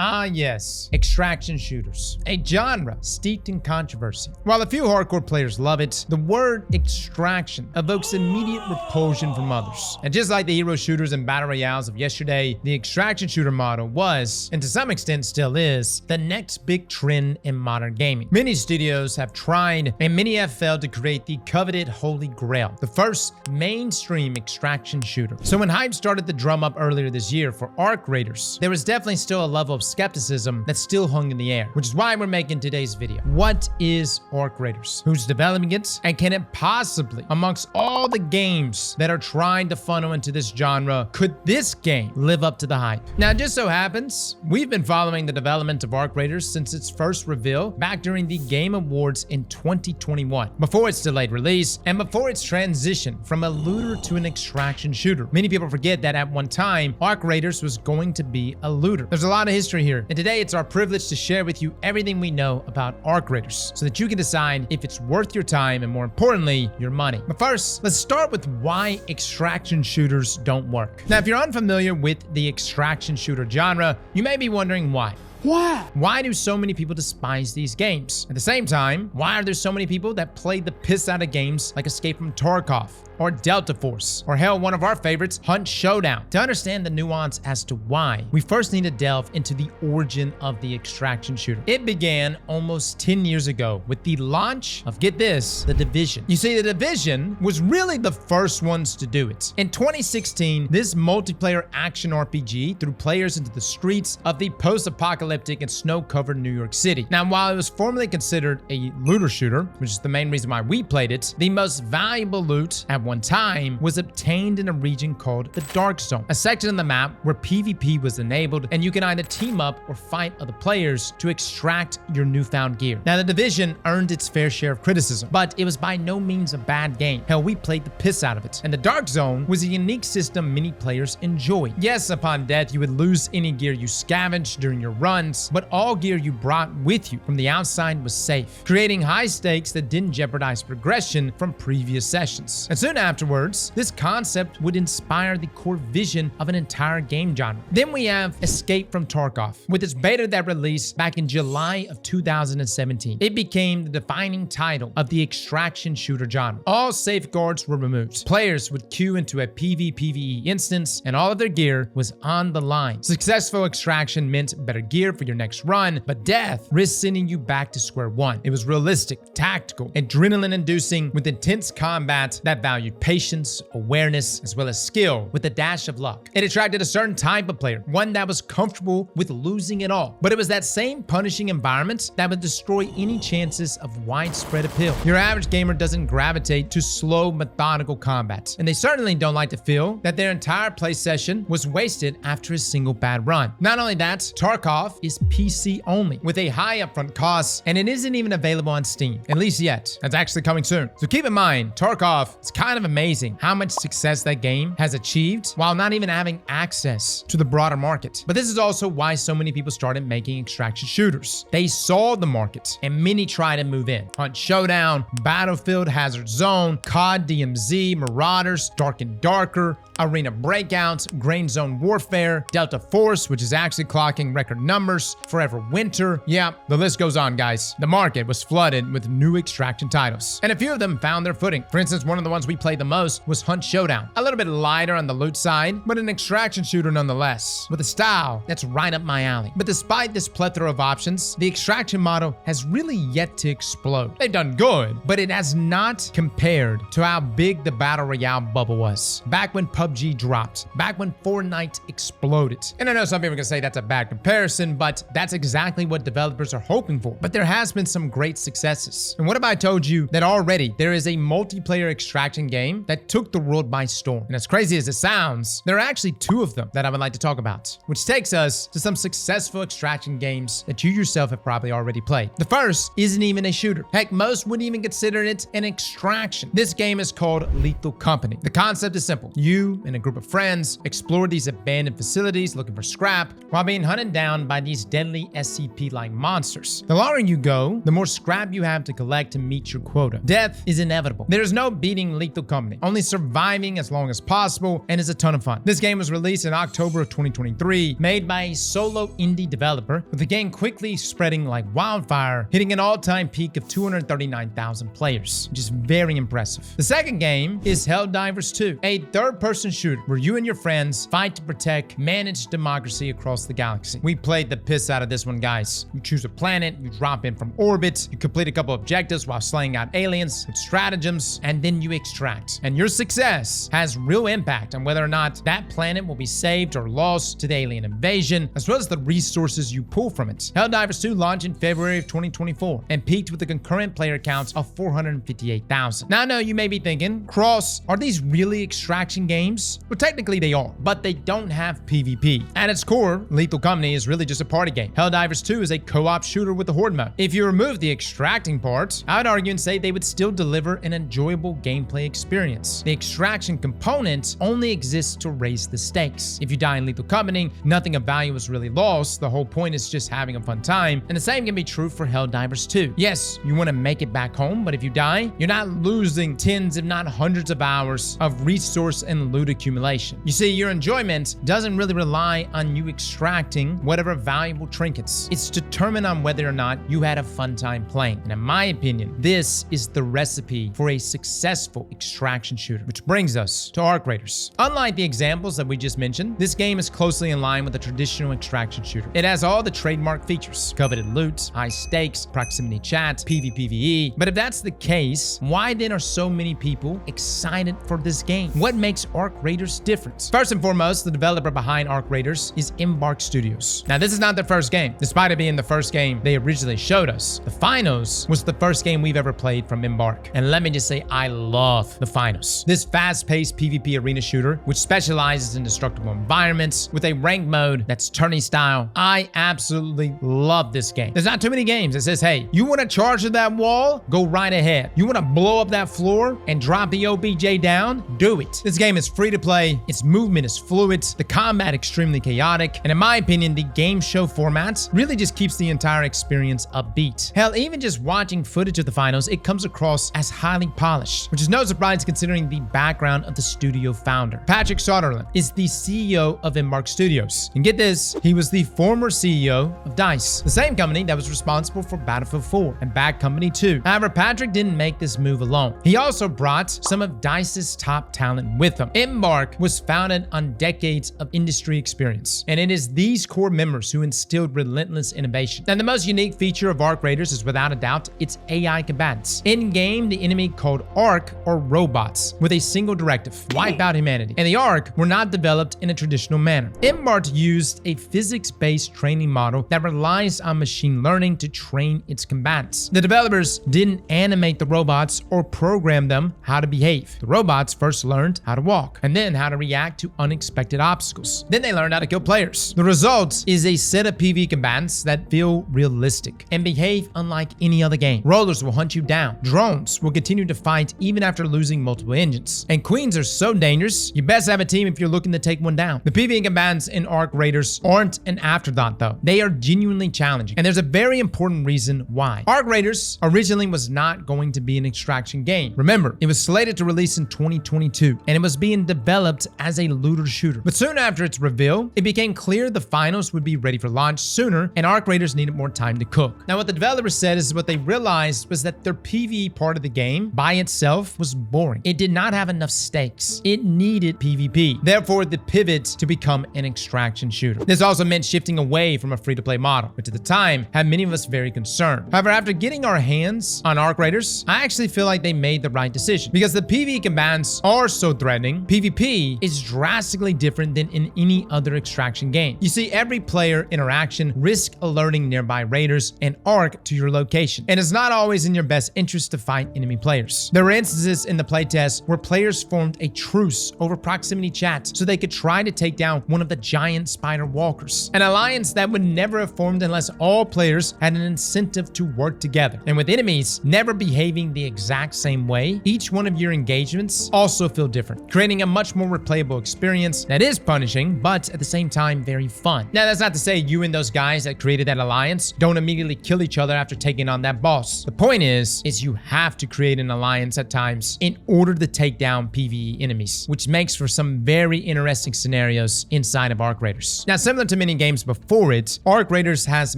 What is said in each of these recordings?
Ah yes, extraction shooters, a genre steeped in controversy. While a few hardcore players love it, the word extraction evokes immediate repulsion from others. And just like the hero shooters and battle royales of yesterday, the extraction shooter model was, and to some extent still is, the next big trend in modern gaming. Many studios have tried, and many have failed to create the coveted Holy Grail, the first mainstream extraction shooter. So when hype started to drum up earlier this year for Arc Raiders, there was definitely still a level of skepticism that still hung in the air, which is why we're making today's video. What is Arc Raiders? Who's developing it? And can it possibly, amongst all the games that are trying to funnel into this genre, could this game live up to the hype? Now, it just so happens, we've been following the development of Arc Raiders since its first reveal back during the Game Awards in 2021, before its delayed release and before its transition from a looter to an extraction shooter. Many people forget that at one time, Arc Raiders was going to be a looter. There's a lot of history here, and today it's our privilege to share with you everything we know about Arc Raiders so that you can decide if it's worth your time and, more importantly, your money. But first, let's start with why extraction shooters don't work. Now, if you're unfamiliar with the extraction shooter genre, you may be wondering why. Why do so many people despise these games? At the same time, why are there so many people that play the piss out of games like Escape from Tarkov, or Delta Force, or hell, one of our favorites, Hunt Showdown? To understand the nuance as to why, we first need to delve into the origin of the extraction shooter. It began almost 10 years ago with the launch of, get this, The Division. You see, The Division was really the first ones to do it. In 2016, this multiplayer action RPG threw players into the streets of the post-apocalyptic and snow-covered New York City. Now, while it was formerly considered a looter shooter, which is the main reason why we played it, the most valuable loot at one time was obtained in a region called the Dark Zone, a section of the map where PvP was enabled, and you can either team up or fight other players to extract your newfound gear. Now, The Division earned its fair share of criticism, but it was by no means a bad game. Hell, we played the piss out of it. And the Dark Zone was a unique system many players enjoyed. Yes, upon death, you would lose any gear you scavenged during your run, but all gear you brought with you from the outside was safe, creating high stakes that didn't jeopardize progression from previous sessions. And soon afterwards, this concept would inspire the core vision of an entire game genre. Then we have Escape from Tarkov, with its beta that released back in July of 2017. It became the defining title of the extraction shooter genre. All safeguards were removed. Players would queue into a PvPvE instance, and all of their gear was on the line. Successful extraction meant better gear for your next run, but death risked sending you back to square one. It was realistic, tactical, adrenaline-inducing, with intense combat that valued patience, awareness, as well as skill, with a dash of luck. It attracted a certain type of player, one that was comfortable with losing it all. But it was that same punishing environment that would destroy any chances of widespread appeal. Your average gamer doesn't gravitate to slow, methodical combat, and they certainly don't like to feel that their entire play session was wasted after a single bad run. Not only that, Tarkov is PC only, with a high upfront cost, and it isn't even available on Steam, at least yet. That's actually coming soon. So keep in mind, Tarkov, it's kind of amazing how much success that game has achieved while not even having access to the broader market. But this is also why so many people started making extraction shooters. They saw the market, and many tried to move in. Hunt Showdown, Battlefield, Hazard Zone, COD, DMZ, Marauders, Dark and Darker, Arena Breakout, Grain Zone Warfare, Delta Force, which is actually clocking record numbers, Forever Winter. Yeah, the list goes on, guys. The market was flooded with new extraction titles, and a few of them found their footing. For instance, one of the ones we played the most was Hunt Showdown. A little bit lighter on the loot side, but an extraction shooter nonetheless, with a style that's right up my alley. But despite this plethora of options, the extraction model has really yet to explode. They've done good, but it has not compared to how big the Battle Royale bubble was back when PUBG dropped, back when Fortnite exploded. And I know some people can say that's a bad comparison, but that's exactly what developers are hoping for. But there has been some great successes. And what if I told you that already there is a multiplayer extraction game that took the world by storm? And as crazy as it sounds, there are actually two of them that I would like to talk about, which takes us to some successful extraction games that you yourself have probably already played. The first isn't even a shooter. Heck, most wouldn't even consider it an extraction. This game is called Lethal Company. The concept is simple. You and a group of friends explore these abandoned facilities looking for scrap while being hunted down by by these deadly SCP-like monsters. The longer you go, the more scrap you have to collect to meet your quota. Death is inevitable. There's no beating Lethal Company, only surviving as long as possible, and is a ton of fun. This game was released in October of 2023, made by a solo indie developer, with the game quickly spreading like wildfire, hitting an all-time peak of 239,000 players, which is very impressive. The second game is Helldivers 2, a third-person shooter where you and your friends fight to protect managed democracy across the galaxy. We played the piss out of this one, guys. You choose a planet, you drop in from orbit, you complete a couple objectives while slaying out aliens with stratagems, and then you extract. And your success has real impact on whether or not that planet will be saved or lost to the alien invasion, as well as the resources you pull from it. Helldivers 2 launched in February of 2024 and peaked with a concurrent player count of 458,000. Now I know you may be thinking, Cross, are these really extraction games? Well, technically they are, but they don't have PvP. At its core, Lethal Company is really just a party game. Helldivers 2 is a co-op shooter with a horde mode. If you remove the extracting part, I would argue and say they would still deliver an enjoyable gameplay experience. The extraction component only exists to raise the stakes. If you die in Lethal Company, nothing of value is really lost. The whole point is just having a fun time. And the same can be true for Helldivers 2. Yes, you want to make it back home, but if you die, you're not losing tens if not hundreds of hours of resource and loot accumulation. You see, your enjoyment doesn't really rely on you extracting whatever valuable trinkets. It's determined on whether or not you had a fun time playing. And in my opinion, this is the recipe for a successful extraction shooter, which brings us to Arc Raiders. Unlike the examples that we just mentioned, this game is closely in line with a traditional extraction shooter. It has all the trademark features: coveted loot, high stakes, proximity chat, PvPvE. But if that's the case, why then are so many people excited for this game? What makes Arc Raiders different? First and foremost, the developer behind Arc Raiders is Embark Studios. Now, this is not their first game. Despite it being the first game they originally showed us, the Finals was the first game we've ever played from Embark. And let me just say, I love the Finals. This fast-paced PvP arena shooter, which specializes in destructible environments with a ranked mode that's tourney style. I absolutely love this game. There's not too many games that says, hey, you want to charge at that wall? Go right ahead. You want to blow up that floor and drop the OBJ down? Do it. This game is free to play. Its movement is fluid. The combat extremely chaotic. And in my opinion, the game show format really just keeps the entire experience upbeat. Hell, even just watching footage of the Finals, it comes across as highly polished, which is no surprise considering the background of the studio founder. Patrick Soderlund is the CEO of Embark Studios. And get this, he was the former CEO of DICE, the same company that was responsible for Battlefield 4 and Bad Company 2. However, Patrick didn't make this move alone. He also brought some of DICE's top talent with him. Embark was founded on decades of industry experience, and it is these core members who instilled relentless innovation. And the most unique feature of Arc Raiders is without a doubt its AI combatants. In-game, the enemy called Arc are robots with a single directive: wipe out humanity. And the Arc were not developed in a traditional manner. Embark used a physics-based training model that relies on machine learning to train its combatants. The developers didn't animate the robots or program them how to behave. The robots first learned how to walk, and then how to react to unexpected obstacles. Then they learned how to kill players. The result is a set of PvE combatants that feel realistic and behave unlike any other game. Rollers will hunt you down. Drones will continue to fight even after losing multiple engines. And queens are so dangerous, you best have a team if you're looking to take one down. The PvE combatants in Arc Raiders aren't an afterthought though. They are genuinely challenging, and there's a very important reason why. Arc Raiders originally was not going to be an extraction game. Remember, it was slated to release in 2022, and it was being developed as a looter shooter. But soon after its reveal, it became clear the Finals would be ready for launch sooner, and Arc Raiders needed more time to cook. Now, what the developers said is what they realized was that their PvE part of the game by itself was boring. It did not have enough stakes. It needed PvP. Therefore, the pivot to become an extraction shooter. This also meant shifting away from a free-to-play model, which at the time had many of us very concerned. However, after getting our hands on Arc Raiders, I actually feel like they made the right decision, because the PvE combatants are so threatening. PvP is drastically different than in any other extraction game. You see, every player interaction risks alerting nearby raiders and Arc to your location, and it's not always in your best interest to fight enemy players. There were instances in the playtest where players formed a truce over proximity chat so they could try to take down one of the giant spider walkers, an alliance that would never have formed unless all players had an incentive to work together. And with enemies never behaving the exact same way, each one of your engagements also feel different, creating a much more replayable experience that is punishing, but at the same time very fun. Now, that's not to say say you and those guys that created that alliance don't immediately kill each other after taking on that boss. The point is you have to create an alliance at times in order to take down PvE enemies, which makes for some very interesting scenarios inside of Arc Raiders. Now, similar to many games before it, Arc Raiders has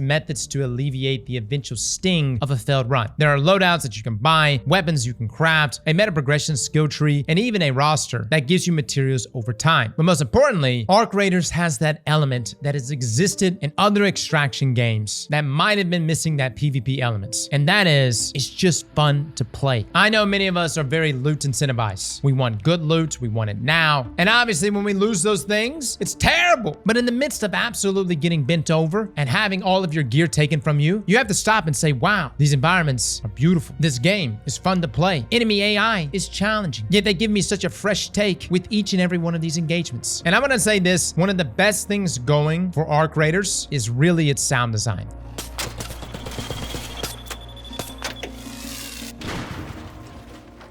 methods to alleviate the eventual sting of a failed run. There are loadouts that you can buy, weapons you can craft, a meta progression skill tree, and even a roster that gives you materials over time. But most importantly, Arc Raiders has that element that has existed in other extraction games that might have been missing that PvP elements. And that is, it's just fun to play. I know many of us are very loot incentivized. We want good loot, we want it now. And obviously when we lose those things, it's terrible. But in the midst of absolutely getting bent over and having all of your gear taken from you, you have to stop and say, wow, these environments are beautiful. This game is fun to play. Enemy AI is challenging, yet they give me such a fresh take with each and every one of these engagements. And I'm gonna say this, one of the best things going for Arc Raiders is really its sound design.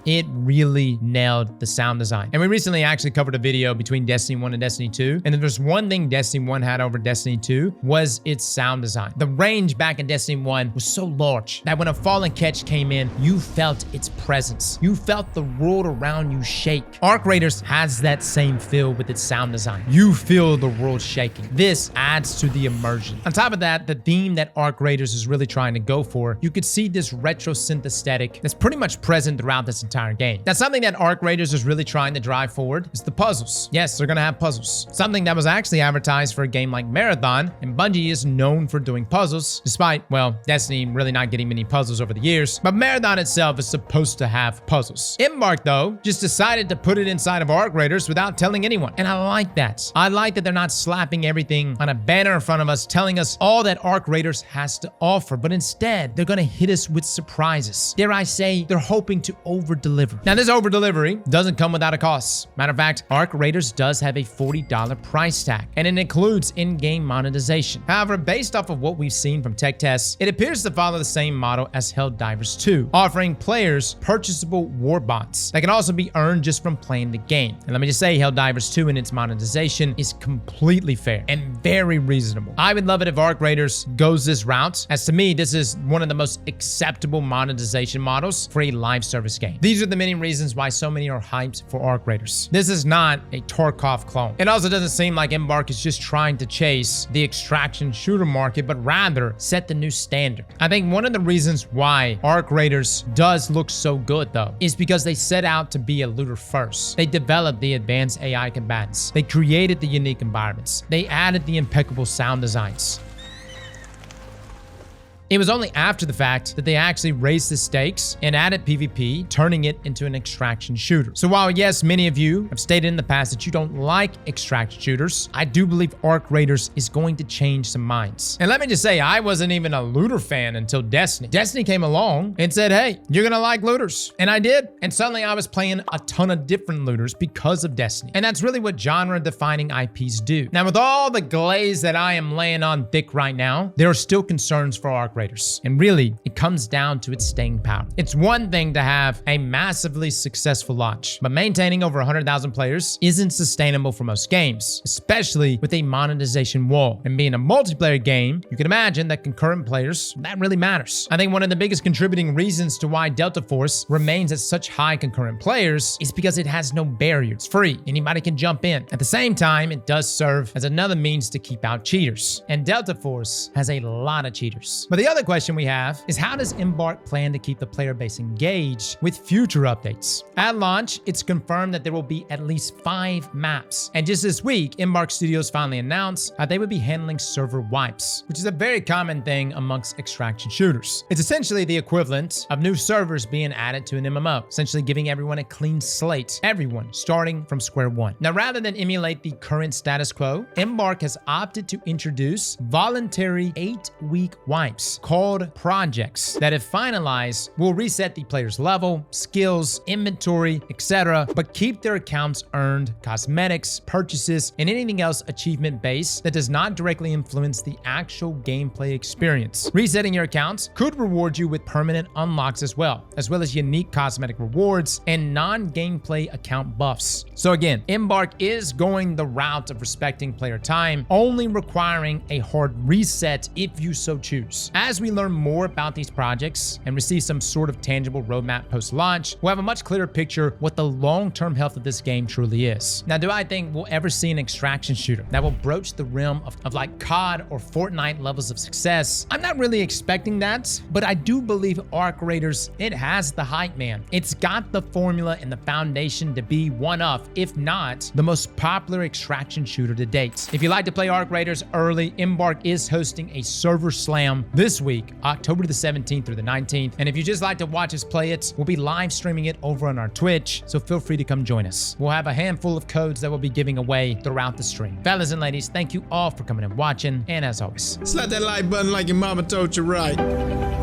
It really nailed the sound design. And we recently actually covered a video between Destiny 1 and Destiny 2. And if there's one thing Destiny 1 had over Destiny 2 was its sound design. The range back in Destiny 1 was so large that when a fallen catch came in, you felt its presence. You felt the world around you shake. Arc Raiders has that same feel with its sound design. You feel the world shaking. This adds to the immersion. On top of that, the theme that Arc Raiders is really trying to go for, you could see this retro synth aesthetic that's pretty much present throughout this entire game. Now, something that Arc Raiders is really trying to drive forward is the puzzles. Yes, they're gonna have puzzles. Something that was actually advertised for a game like Marathon, and Bungie is known for doing puzzles, despite, well, Destiny really not getting many puzzles over the years, but Marathon itself is supposed to have puzzles. Embark, though, just decided to put it inside of Arc Raiders without telling anyone, and I like that. I like that they're not slapping everything on a banner in front of us, telling us all that Arc Raiders has to offer, but instead, they're gonna hit us with surprises. Dare I say, they're hoping to over-deliver. Now, this over-delivery doesn't come without a cost. Matter of fact, Arc Raiders does have a $40 price tag, and it includes in-game monetization. However, based off of what we've seen from tech tests, it appears to follow the same model as Helldivers 2, offering players purchasable war bonds that can also be earned just from playing the game. And let me just say, Helldivers 2 and its monetization is completely fair and very reasonable. I would love it if Arc Raiders goes this route, as to me, this is one of the most acceptable monetization models for a live service game. These are the many reasons why so many are hyped for Arc Raiders. This is not a Tarkov clone. It also doesn't seem like Embark is just trying to chase the extraction shooter market, but rather set the new standard. I think one of the reasons why Arc Raiders does look so good, though, is because they set out to be a looter first. They developed the advanced AI combatants. They created the unique environments. They added the impeccable sound designs. It was only after the fact that they actually raised the stakes and added PvP, turning it into an extraction shooter. So while yes, many of you have stated in the past that you don't like extraction shooters, I do believe Arc Raiders is going to change some minds. And let me just say, I wasn't even a looter fan until Destiny. Destiny came along and said, hey, you're gonna like looters. And I did. And suddenly I was playing a ton of different looters because of Destiny. And that's really what genre-defining IPs do. Now, with all the glaze that I am laying on thick right now, there are still concerns for Arc Raiders. And really, it comes down to its staying power. It's one thing to have a massively successful launch, but maintaining over 100,000 players isn't sustainable for most games, especially with a monetization wall. And being a multiplayer game, you can imagine that concurrent players, that really matters. I think one of the biggest contributing reasons to why Delta Force remains at such high concurrent players is because it has no barrier. It's free. Anybody can jump in. At the same time, it does serve as another means to keep out cheaters. And Delta Force has a lot of cheaters. But the other question we have is, how does Embark plan to keep the player base engaged with future updates? At launch, it's confirmed that there will be at least 5 maps. And just this week, Embark Studios finally announced that they would be handling server wipes, which is a very common thing amongst extraction shooters. It's essentially the equivalent of new servers being added to an MMO, essentially giving everyone a clean slate, everyone starting from square one. Now, rather than emulate the current status quo, Embark has opted to introduce voluntary 8-week wipes. rewards called projects that, if finalized, will reset the player's level, skills, inventory, etc., but keep their accounts earned, cosmetics, purchases, and anything else achievement-based that does not directly influence the actual gameplay experience. Resetting your accounts could reward you with permanent unlocks as well as unique cosmetic rewards and non-gameplay account buffs. So again, Embark is going the route of respecting player time, only requiring a hard reset if you so choose. As we learn more about these projects and receive some sort of tangible roadmap post-launch, we'll have a much clearer picture what the long-term health of this game truly is. Now, do I think we'll ever see an extraction shooter that will broach the realm of like COD or Fortnite levels of success? I'm not really expecting that, but I do believe Arc Raiders, it has the hype, man. It's got the formula and the foundation to be one of, if not the most popular extraction shooter to date. If you like to play Arc Raiders early, Embark is hosting a server slam this week, October the 17th through the 19th. And if you just like to watch us play it, we'll be live streaming it over on our Twitch, so feel free to come join us. We'll have a handful of codes that we'll be giving away throughout the stream. Fellas and ladies, thank you all for coming and watching, and as always, Slap that like button like your mama told you right.